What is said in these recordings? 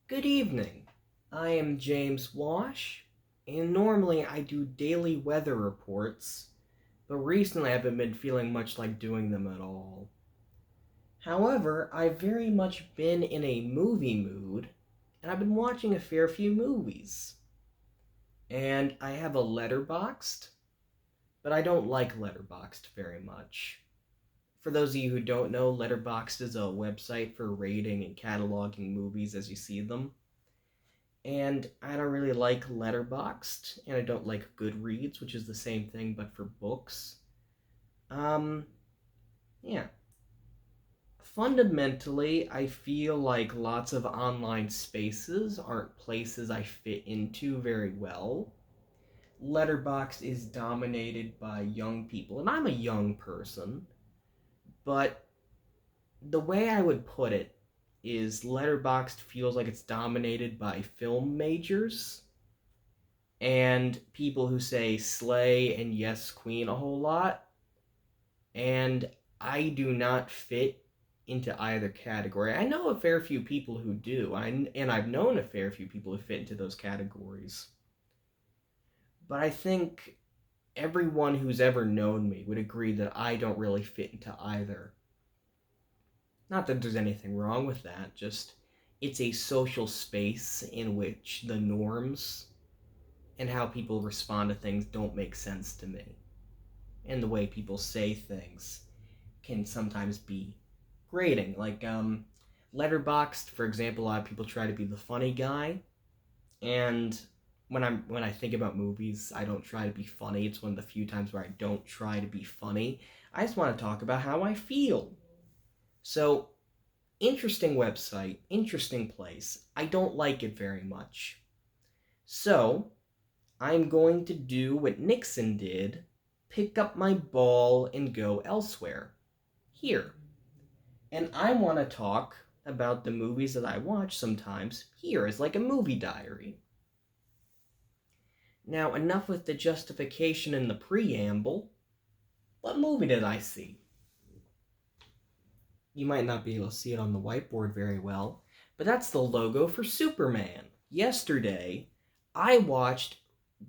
Good evening. I am James Wash, and normally I do daily weather reports, but recently I haven't been feeling much like doing them at all. However, I've very much been in a movie mood, and I've been watching a fair few movies. And I have a Letterboxd, but I don't like Letterboxd very much. For those of you who don't know, Letterboxd is a website for rating and cataloging movies as you see them. And I don't really like Letterboxd, and I don't like Goodreads, which is the same thing but for books. Um, yeah. Fundamentally, I feel like lots of online spaces aren't places I fit into very well. Letterboxd is dominated by young people, and I'm a young person, but the way I would put it is Letterboxd feels like it's dominated by film majors and people who say slay and yes queen a whole lot, and I do not fit into either category. I know a fair few people who do, and I've known a fair few people who fit into those categories, but I think everyone who's ever known me would agree that I don't really fit into either. Not that there's anything wrong with that, just it's a social space in which the norms and how people respond to things don't make sense to me, and the way people say things can sometimes be grating. Letterboxed, for example, a lot of people try to be the funny guy, and when I think about movies, I don't try to be funny. It's one of the few times where I don't try to be funny. I just want to talk about how I feel. So, interesting website, interesting place. I don't like it very much. So, I'm going to do what Nixon did, pick up my ball and go elsewhere. Here. And I want to talk about the movies that I watch sometimes here as like a movie diary. Now, enough with the justification and the preamble. What movie did I see? You might not be able to see it on the whiteboard very well, but that's the logo for Superman. Yesterday, I watched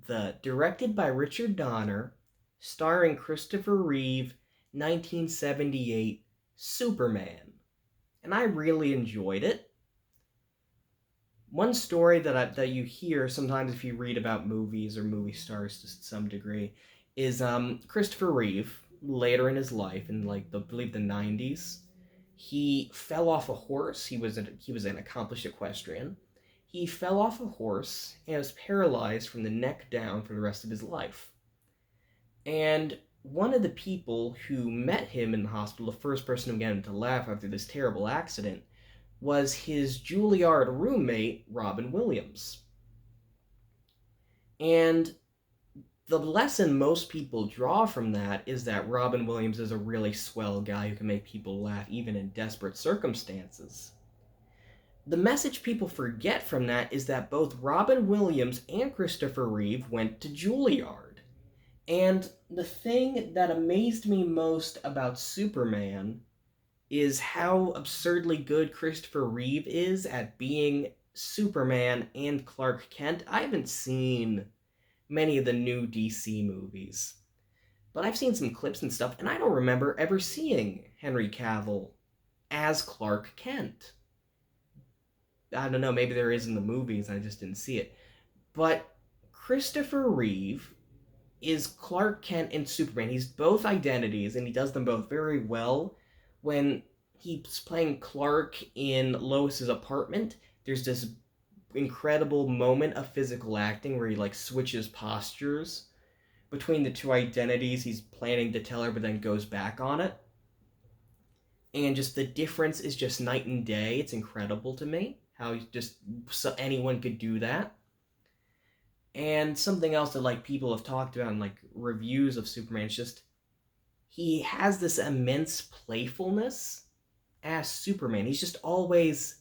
the directed by Richard Donner, starring Christopher Reeve, 1978 Superman. And I really enjoyed it. One story that you hear sometimes if you read about movies or movie stars to some degree is Christopher Reeve later in his life in like the I believe the 90s. He fell off a horse. He was an accomplished equestrian. He fell off a horse and was paralyzed from the neck down for the rest of his life. And one of the people who met him in the hospital, the first person who got him to laugh after this terrible accident, was his Juilliard roommate, Robin Williams. And the lesson most people draw from that is that Robin Williams is a really swell guy who can make people laugh even in desperate circumstances. The message people forget from that is that both Robin Williams and Christopher Reeve went to Juilliard. And the thing that amazed me most about Superman is how absurdly good Christopher Reeve is at being Superman and Clark Kent. I haven't seen many of the new DC movies, but I've seen some clips and stuff, and I don't remember ever seeing Henry Cavill as Clark Kent. I don't know, maybe there is in the movies, I just didn't see it. But Christopher Reeve is Clark Kent and Superman. He's both identities, and he does them both very well. When he's playing Clark in Lois's apartment, there's this incredible moment of physical acting where he like switches postures between the two identities he's planning to tell her, but then goes back on it. And just the difference is just night and day. It's incredible to me how just so anyone could do that. And something else that like people have talked about in like reviews of Superman is just he has this immense playfulness as Superman. He's just always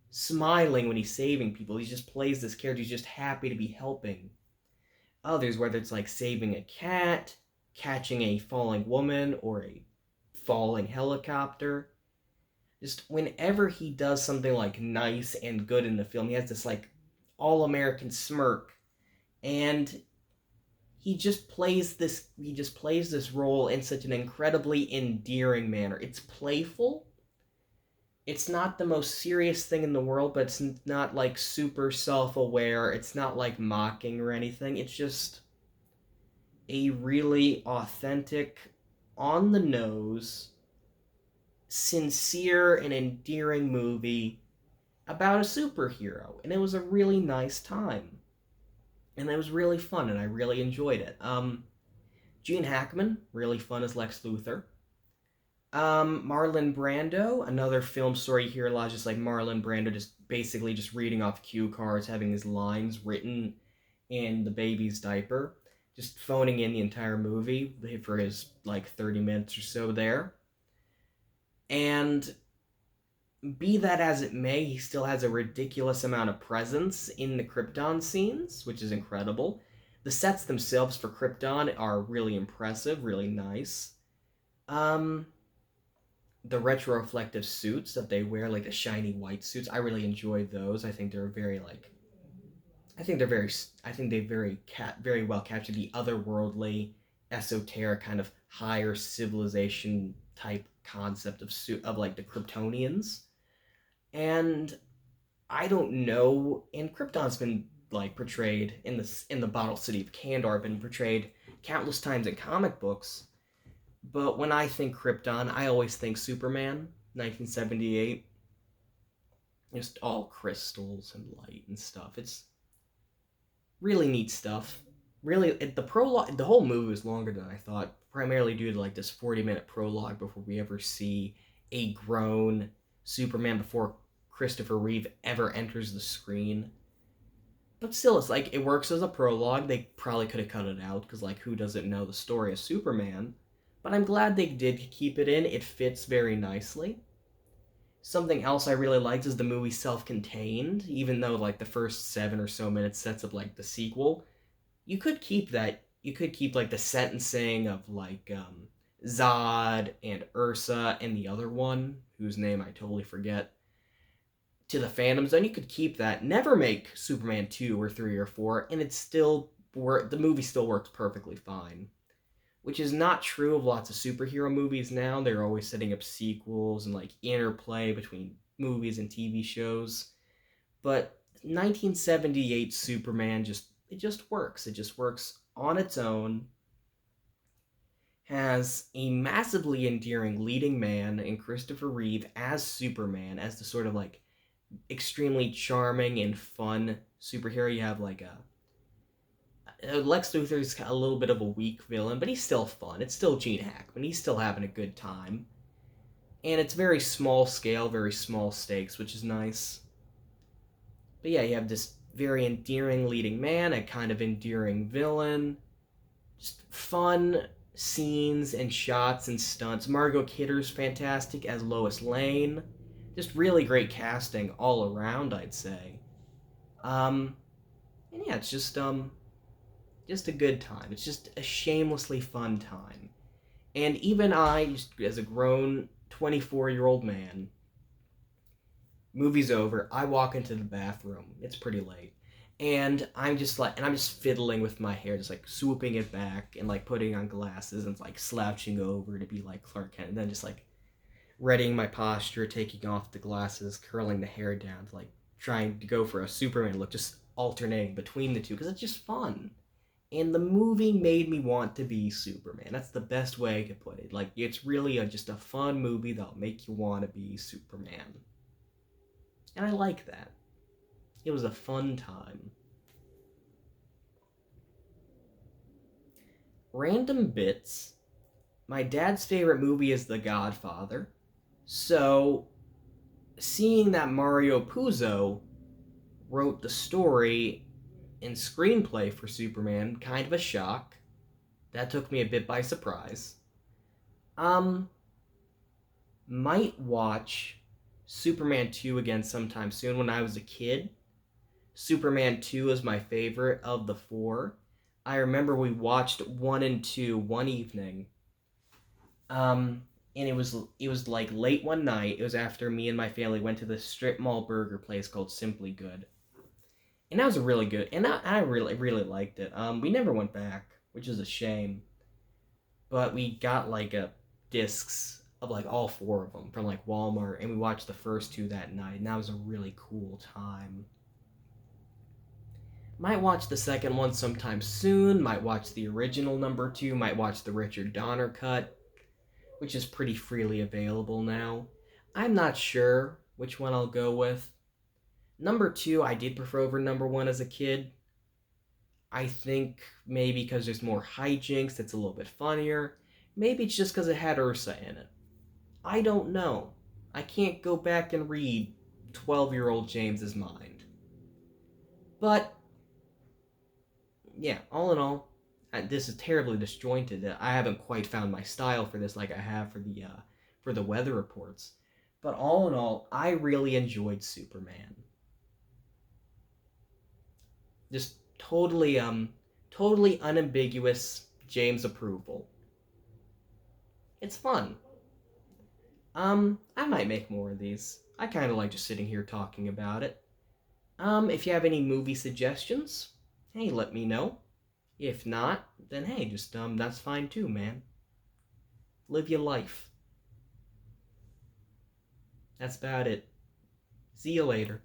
smiling when he's saving people. He just plays this character. He's just happy to be helping others, whether it's like saving a cat, catching a falling woman, or a falling helicopter. Just whenever he does something like nice and good in the film, he has this like all American smirk, and he just plays this role in such an incredibly endearing manner. It's playful. It's not the most serious thing in the world, but it's not like super self-aware. It's not like mocking or anything. It's just a really authentic, on the nose, sincere and endearing movie about a superhero, and it was a really nice time, and it was really fun, and I really enjoyed it. Gene Hackman, really fun as Lex Luthor. Marlon Brando, another film story here, a lot just like Marlon Brando, just basically just reading off cue cards, having his lines written in the baby's diaper, just phoning in the entire movie for his like 30 minutes or so there. And be that as it may, he still has a ridiculous amount of presence in the Krypton scenes, which is incredible. The sets themselves for Krypton are really impressive, really nice. Um, the retroreflective suits that they wear, like the shiny white suits, I really enjoy those. I think they're very like, I think they're very, I think they very well capture the otherworldly, esoteric kind of higher civilization type concept of like the Kryptonians. And I don't know. And Krypton's been like portrayed in the Bottle City of Kandor, been portrayed countless times in comic books. But when I think Krypton, I always think Superman, 1978. Just all crystals and light and stuff. It's really neat stuff. Really, the prologue, the whole movie was longer than I thought, primarily due to like this 40-minute prologue before we ever see a grown Superman, before Christopher Reeve ever enters the screen. But still, it's like it works as a prologue. They probably could have cut it out because, like, who doesn't know the story of Superman? But I'm glad they did keep it in. It fits very nicely. Something else I really liked is the movie self-contained, even though like the first 7 or so minutes sets up like the sequel. You could keep that. You could keep like the sentencing of like Zod and Ursa and the other one, whose name I totally forget, to the Phantom Zone. You could keep that. Never make Superman 2 or 3 or 4, and it's still the movie still works perfectly fine. Which is not true of lots of superhero movies now. They're always setting up sequels and like interplay between movies and TV shows. But 1978 Superman just works. It just works on its own. Has a massively endearing leading man in Christopher Reeve as Superman, as the sort of like extremely charming and fun superhero. You have like a Lex Luthor's a little bit of a weak villain, but he's still fun. It's still Gene Hackman. He's still having a good time. And it's very small scale, very small stakes, which is nice. But yeah, you have this very endearing leading man, a kind of endearing villain. Just fun scenes and shots and stunts. Margot Kidder's fantastic as Lois Lane. Just really great casting all around, I'd say. And yeah, it's just a good time. It's just a shamelessly fun time. And even I, just as a grown 24-year-old man, movie's over, I walk into the bathroom. It's pretty late. And I'm just fiddling with my hair, just like swooping it back and like putting on glasses and like slouching over to be like Clark Kent. And then just like readying my posture, taking off the glasses, curling the hair down, like trying to go for a Superman look, just alternating between the two because it's just fun. And the movie made me want to be Superman. That's the best way I could put it. Like, it's really just a fun movie that'll make you want to be Superman. And I like that. It was a fun time. Random bits. My dad's favorite movie is The Godfather. So, seeing that Mario Puzo wrote the story and screenplay for Superman, kind of a shock. That took me a bit by surprise. Um, might watch Superman 2 again sometime soon. When I was a kid, Superman 2 is my favorite of the four. I remember we watched 1 and 2 one evening. Um, and it was like late one night. It was after me and my family went to this strip mall burger place called Simply Good, and that was a really good. And I really liked it. We never went back, which is a shame. But we got like a discs of like all four of them from like Walmart, and we watched the first two that night, and that was a really cool time. Might watch the second one sometime soon. Might watch the original number two. Might watch the Richard Donner cut, which is pretty freely available now. I'm not sure which one I'll go with. Number two, I did prefer over number one as a kid. I think maybe because there's more hijinks, it's a little bit funnier. Maybe it's just because it had Ursa in it. I don't know. I can't go back and read 12-year-old James's mind. But, yeah, all in all, this is terribly disjointed. I haven't quite found my style for this like I have for the weather reports. But all in all, I really enjoyed Superman. Just totally unambiguous James approval. It's fun. I might make more of these. I kind of like just sitting here talking about it. If you have any movie suggestions, hey, let me know. If not, then hey, just that's fine too, man. Live your life. That's about it. See you later.